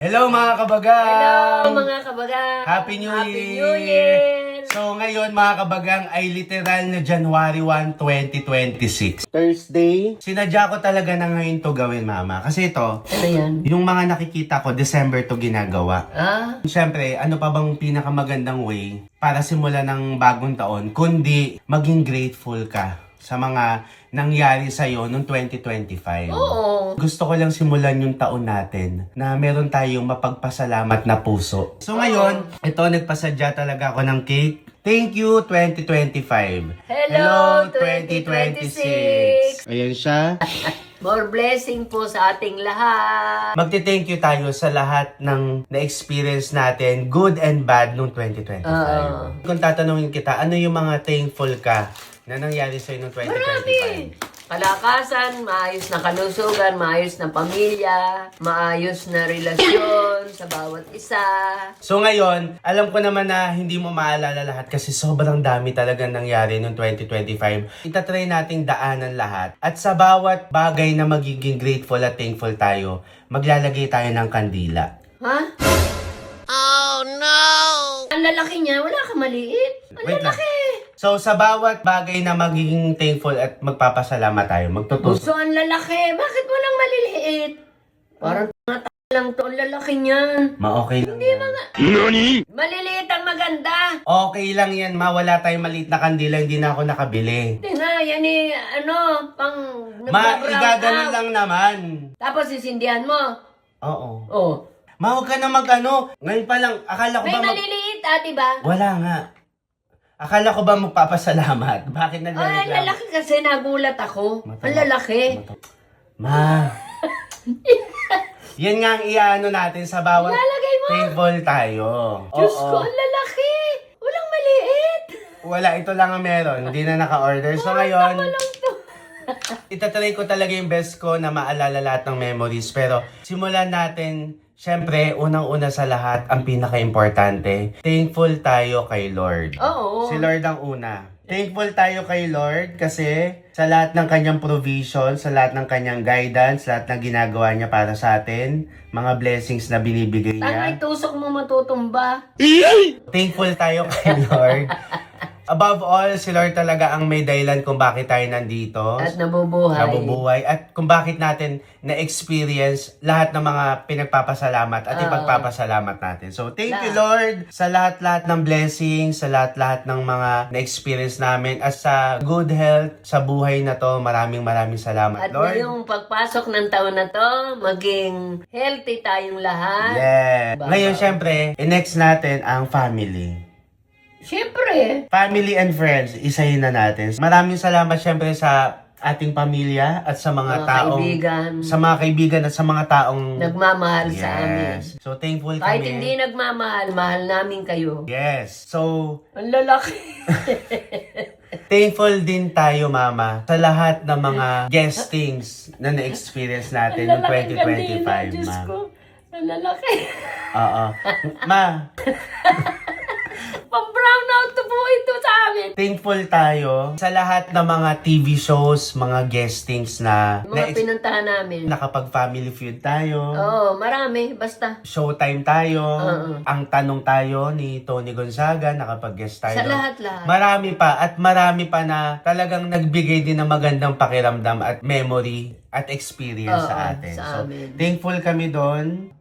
Hello mga kabagang! Hello mga kabagang! Happy New Happy Year! New Year! So ngayon mga kabagang ay literal na January 1, 2026. Thursday. Sinadya ko talaga na ngayon to gawin, mama. Kasi ito, Ano yan? yung mga nakikita ko, December to ginagawa. Ah? Siyempre, ano pa bang pinakamagandang way para simulan ng bagong taon, kundi maging grateful ka sa mga nangyari sa'yo noong 2025. Oo. Gusto ko lang simulan yung taon natin na meron tayong mapagpasalamat na puso. So ngayon, ito nagpasadya talaga ako ng cake. Thank you 2025. Hello, 2026. Ayan siya. More blessing po sa ating lahat. Magti-thank you tayo sa lahat ng na-experience natin, good and bad, noong 2025. Kung tatanungin kita, ano yung mga thankful ka na nangyari sa'yo noong 2025? Marami. Kalakasan, maayos na kalusugan, maayos na pamilya, maayos na relasyon sa bawat isa. So ngayon, alam ko naman na hindi mo maalala lahat kasi sobrang dami talaga nangyari noong 2025. Itatry nating daanan lahat. At sa bawat bagay na magiging grateful at thankful tayo, maglalagay tayo ng kandila. Ha? Oh no! Ang lalaki niya, wala ka maliit. Ang Wait lang. lalaki. So sa bawat bagay na magiging thankful at magpapasalamat tayo, magtutusok. Gusto ang lalaki. Bakit walang maliliit? Parang lang to ang lalaki niyan. Ma-okay lang Hindi yan. mga... Maliliit ang maganda. Okay lang yan, ma. Wala tayong maliit na kandila, hindi na ako nakabili. Hindi na, yan eh, pang... Ma, nagba-brown igaganon out. lang naman. Tapos sisindihan mo. Oo. Oh. Ma, huwag ka na mag-ano. Ngayon pa lang, akala ko May ba maliliit, diba? Wala nga. Akala ko ba magpapasalamat? Bakit Ay, ang nagreklamo? lalaki kasi nagulat ako. Mata- Ang lalaki. Ma. Yan nga ang iano natin sa bawat Lalagay mo. table tayo. Diyos Oo. ko, ang lalaki. Walang maliit. Wala, ito lang ang meron. Hindi na naka-order. So ngayon, Walang to. itatry ko talaga yung best ko na maalala lahat ng memories. Pero simulan natin, syempre, unang-una sa lahat, ang pinaka-importante, thankful tayo kay Lord. Oo. Si Lord ang una. Thankful tayo kay Lord kasi sa lahat ng kanyang provision, sa lahat ng kanyang guidance, lahat ng ginagawa niya para sa atin, mga blessings na binibigay Tan, may niya. tusok mo matutumba. Thankful tayo kay Lord. Above all, si Lord talaga ang may dahilan kung bakit tayo nandito. At nabubuhay. At kung bakit natin na-experience lahat ng mga pinagpapasalamat at ipagpapasalamat natin. So, thank you Lord sa lahat-lahat ng blessings, sa lahat-lahat ng mga na-experience namin at sa good health sa buhay na to. Maraming salamat At Lord. ngayong pagpasok ng taon na to, maging healthy tayong lahat. Yeah. Baba. Ngayon, syempre, next natin ang family. Siyempre. Family and friends, isahin na natin. Maraming salamat syempre sa ating pamilya at sa mga taong Kaibigan. sa mga kaibigan at sa mga taong Nagmamahal sa amin. So thankful Kahit kami. hindi nagmamahal, mahal namin kayo. Yes. So Ang lalaki. thankful din tayo, mama, sa lahat ng mga guestings na na-experience natin noong 2025, Diyos ma. ko. Ang lalaki. Oo. Ma, Pang-brown out to po ito sa amin. thankful tayo sa lahat ng mga TV shows, mga guestings na Mga pinuntahan namin. nakapag-family feud tayo. Oo, marami. Basta. Showtime tayo. Oo. Ang tanong tayo ni Tony Gonzaga, nakapag-guest tayo. Sa doon. lahat-lahat. Marami pa at marami pa na talagang nagbigay din ng magandang pakiramdam at memory at experience Oo, sa atin. sa So, amin. thankful kami doon.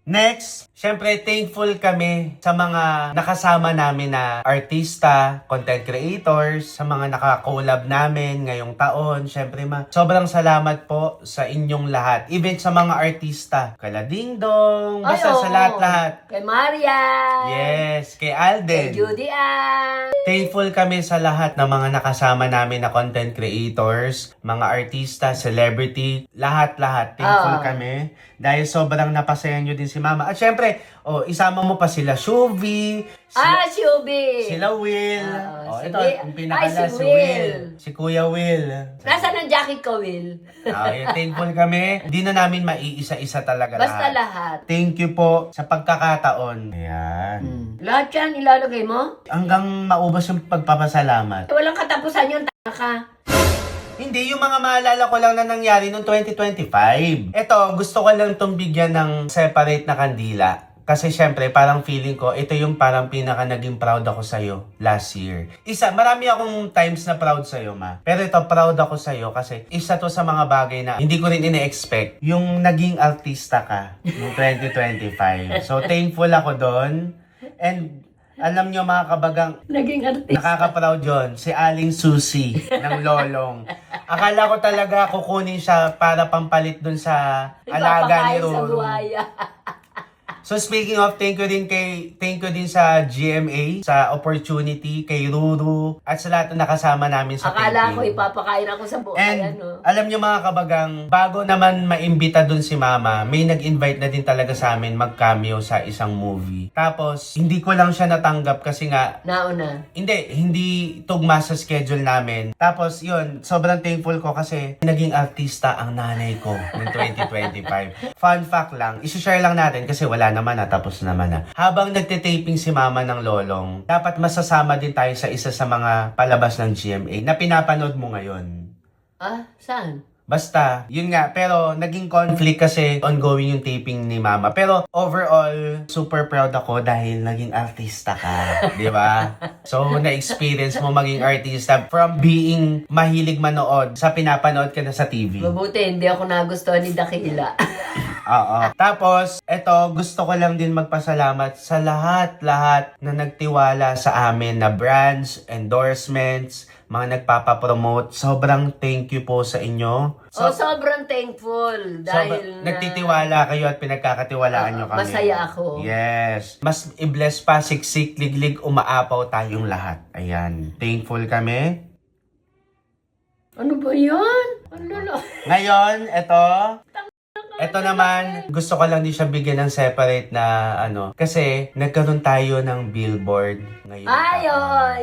Next, syempre thankful kami sa mga nakasama namin na artista, content creators, sa mga nakakolab namin ngayong taon. Syempre sobrang salamat po sa inyong lahat. Even sa mga artista, kala Ding Dong, basta Ay, sa oo. lahat-lahat. Kay Maria. Yes, kay Alden. Kay Judy Ann. Thankful kami sa lahat ng mga nakasama namin na content creators, mga artista, celebrity, lahat-lahat. Thankful Oo. kami. Dahil sobrang napasaya nyo din si Mama. At syempre, isama mo pa sila Shuvi, Shubi. sila Will. Si Ito, Will. yung pinakala, Ay, si si Will. Will. Si Kuya Will. Nasaan ang jacket ko, Will? Thankful kami. Di na namin maiisa-isa talaga Basta lahat. Thank you po sa pagkakataon. Ayan. Lahat yan ilalagay mo? Hanggang maubos yung pagpapasalamat. Walang katapusan yun, tanga ka. Hindi, yung mga maalala ko lang na nangyari noong 2025. Ito, gusto ko lang itong bigyan ng separate na kandila. Kasi syempre, parang feeling ko, ito yung parang pinaka naging proud ako sa'yo last year. Marami akong times na proud sa'yo, ma. Pero ito, proud ako sa'yo kasi isa to sa mga bagay na hindi ko rin ine-expect. Yung naging artista ka noong 2025. So, thankful ako doon. And alam nyo mga kabagang, Naging artista. nakaka-proud yun, si Aling Susie ng Lolong. Akala ko talaga kukunin siya para pampalit dun sa alaga ni Ipapakain sa Roro. buhaya. So speaking of, thank you din sa GMA, sa opportunity, kay Ruru, at sa lahat na nakasama namin sa Akala ko taping. ipapakain ako sa buhaya, And no? alam nyo mga kabagang, bago naman maimbita dun si Mama, may nag-invite na din talaga sa amin mag-cameo sa isang movie. Tapos, hindi ko lang siya natanggap kasi nga, Nauna. hindi tugma sa schedule namin. Tapos, yun, sobrang thankful ko kasi naging artista ang nanay ko ng 2025. Fun fact lang, isi-share lang natin kasi wala naman na, tapos naman na. Habang nagtitaping si Mama ng Lolong, dapat masasama din tayo sa isa sa mga palabas ng GMA na pinapanood mo ngayon. Ah, saan? Basta, yun nga, pero naging conflict kasi ongoing yung taping ni Mama. Pero overall, super proud ako dahil naging artista ka, di ba? So, na-experience mo maging artista from being mahilig manood sa pinapanood ka na sa TV. Mabuti, hindi ako nagustuhan ni Dakila. Oo. Tapos, eto, gusto ko lang din magpasalamat sa lahat-lahat na nagtiwala sa amin na brands, endorsements, mga nagpapapromote. Sobrang thank you po sa inyo. Sobrang thankful dahil nagtitiwala kayo at pinagkakatiwalaan nyo kami. masaya ako. Yes. Mas i-bless pa, siksik, liglig, umaapaw tayong lahat. Ayan. Thankful kami. Ano ba yan? Ano? Ngayon, Ito naman, gusto ko lang din siya bigyan ng separate na kasi nagkaroon tayo ng billboard ngayon. Ay,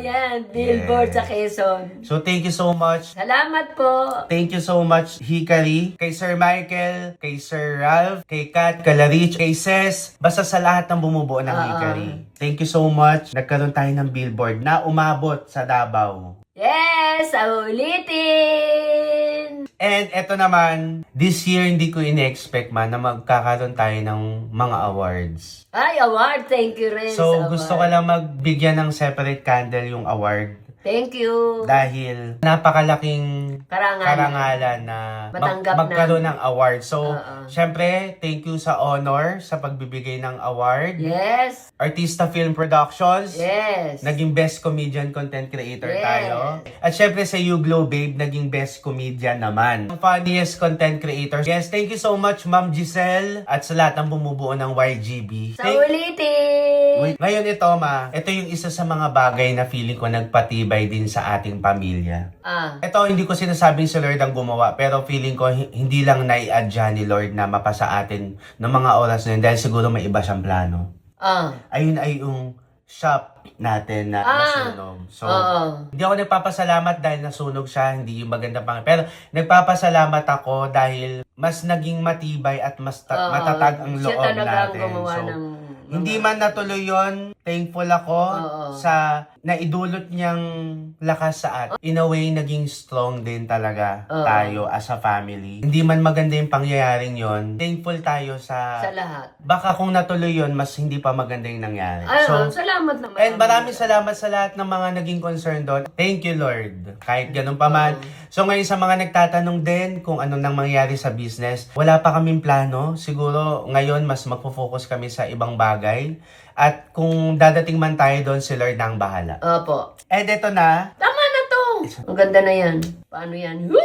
yan. Billboard Yes. sa Quezon. So thank you so much. Salamat po. Thank you so much, Hikari, kay Sir Michael, kay Sir Ralph, kay Kat, Kalarich, kay Ses, basta sa lahat ng bumubuo ng Hikari. Thank you so much. Nagkaroon tayo ng billboard na umabot sa Davao. Yes! Ulitin! And eto naman, this year hindi ko in-expect man na magkakaroon tayo ng mga awards. Ay, award. Thank you rin So, sa gusto ko award. lang magbigyan ng separate candle yung award Thank you. dahil napakalaking karangalan na Matanggap magkaroon ng award. So, Oo. syempre, thank you sa honor sa pagbibigay ng award. Yes. Artista Film Productions. Yes. Naging Best Comedian Content Creator Yes. tayo. At syempre sa You Glow Babe, naging Best Comedian naman. Funniest Content Creator. Yes, thank you so much, Ma'am Giselle. At sa lahat ng bumubuo ng YGB. Sa ulitin! Wait, ngayon ito, ito yung isa sa mga bagay na feeling ko nagpatibay din sa ating pamilya. Ito, hindi ko sinasabing si Lord ang gumawa, pero feeling ko hindi lang naiadya ni Lord na mapasa atin ng mga oras na yun dahil siguro may iba siyang plano. Ayun ay yung shop natin na nasunog. So, hindi ako nagpapasalamat dahil nasunog siya, hindi yung maganda pang. Pero nagpapasalamat ako dahil mas naging matibay at mas matatag ang loob siya talaga natin. ang gumawa So, ng hindi man natuloy yon, thankful ako sa naidulot niyang lakas sa atin. In a way, naging strong din talaga tayo as a family. Hindi man maganda yung pangyayaring yon, thankful tayo sa lahat. baka kung natuloy yon, mas hindi pa maganda yung nangyari. Salamat naman. And maraming salamat sa lahat ng mga naging concern doon. Thank you, Lord. Kahit ganun pa man. So ngayon sa mga nagtatanong din kung ano nang mangyari sa business, wala pa kaming plano. Siguro ngayon mas magpo-focus kami sa ibang bagay. At kung dadating man tayo doon, si Lord na ang bahala. Opo. And ito na. Tama na to! Ang ganda na yan. Paano yan? Huy!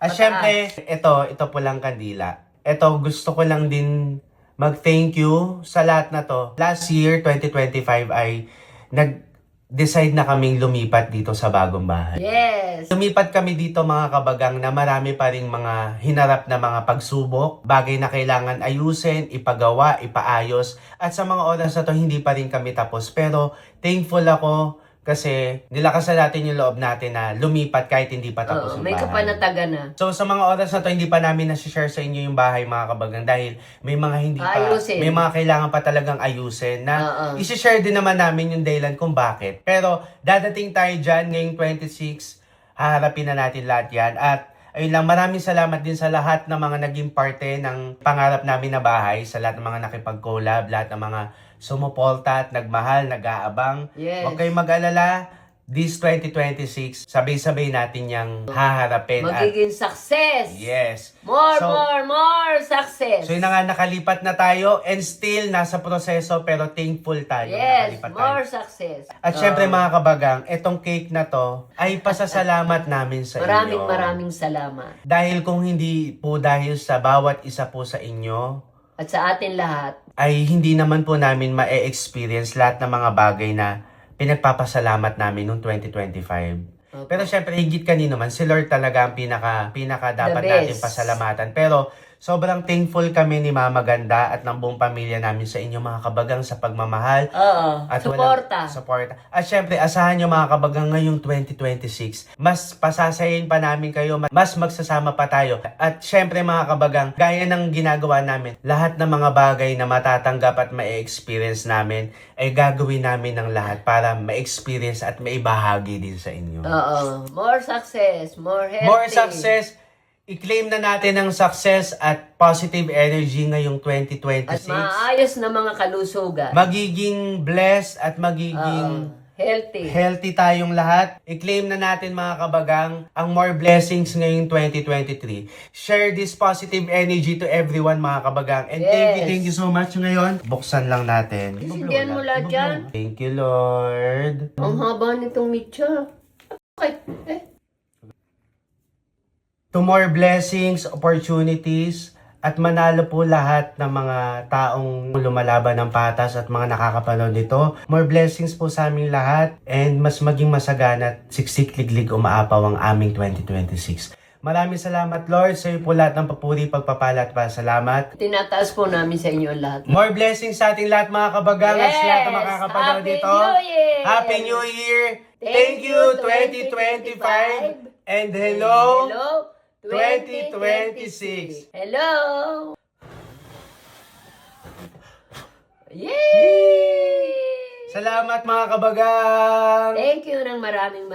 At syempre, ito po lang kandila. Ito, gusto ko lang din mag-thank you sa lahat na to. Last year, 2025, ay nag-decide na kaming lumipat dito sa bagong bahay. Yes! Lumipat kami dito mga kabagang na marami pa ring mga hinarap na mga pagsubok, bagay na kailangan ayusin, ipagawa, ipaayos. At sa mga oras na to, hindi pa rin kami tapos. Pero thankful ako kasi nilakasan natin yung loob natin na lumipat kahit hindi pa tapos yung may bahay. kapanatagan na. So sa mga oras na to, hindi pa namin nasi-share sa inyo yung bahay mga kabagang dahil may mga hindi pa, Ayusin. may mga kailangan pa talagang ayusin na isi-share din naman namin yung dahilan kung bakit. Pero dadating tayo dyan ngayong 26, haharapin na natin lahat yan. At ayun lang, maraming salamat din sa lahat ng mga naging parte ng pangarap namin na bahay, sa lahat ng mga nakipag-collab, lahat ng mga sumuporta at nagmahal, nag-aabang. Yes. Huwag kayong mag-alala. This 2026, sabay-sabay natin yung haharapin. Magiging success. Yes. More, So, more success. So yun na nga, nakalipat na tayo and still nasa proseso pero thankful tayo. Yes, Nakalipat more tayo. success. At syempre mga kabagang, etong cake na to ay pasasalamat namin sa inyo. Maraming salamat. Dahil kung hindi po dahil sa bawat isa po sa inyo, At sa atin lahat, ay hindi naman po namin ma-experience lahat ng mga bagay na pinagpapasalamat namin noong 2025. Okay. Pero syempre, higit kanino man, si Lord talaga ang pinaka dapat The best. natin pasalamatan. Pero sobrang thankful kami ni Mama Ganda at ng buong pamilya namin sa inyo mga kabagang sa pagmamahal. oo, At suporta. Suporta. At syempre, asahan nyo mga kabagang ngayong 2026. Mas pasasayin pa namin kayo, mas magsasama pa tayo. At syempre mga kabagang, gaya ng ginagawa namin, lahat ng mga bagay na matatanggap at ma-experience namin, ay gagawin namin ng lahat para ma-experience at maibahagi din sa inyo. Oo, more success, more healthy. More success. I-claim na natin ang success at positive energy ngayong At 2026. maayos na mga kalusugan. Magiging blessed at magiging Healthy. healthy tayong lahat. I-claim na natin mga kabagang ang more blessings ngayong 2023. Share this positive energy to everyone mga kabagang. And Yes. thank you so much ngayon. Buksan lang natin. Sindihan mo lahat yan. Thank you, Lord. Ang haba nitong mitya. Okay. To more blessings, opportunities, at manalo po lahat ng mga taong lumalaban ng patas at mga nakakapanood nito. More blessings po sa aming lahat and mas maging masagana at siksik-liglig umaapaw ang aming 2026. Maraming salamat, Lord. Sa iyo po lahat ng papuri, pagpapala at pasalamat. Tinataas po namin sa inyo ang lahat. More blessings sa ating lahat mga kabagang at sa lahat ng Yes! makakapanood Happy dito. New Year! Happy New Year! Thank you, 2025! And Hello, 2026. Hello! Yay! Salamat mga kabagang! Thank you ng maraming.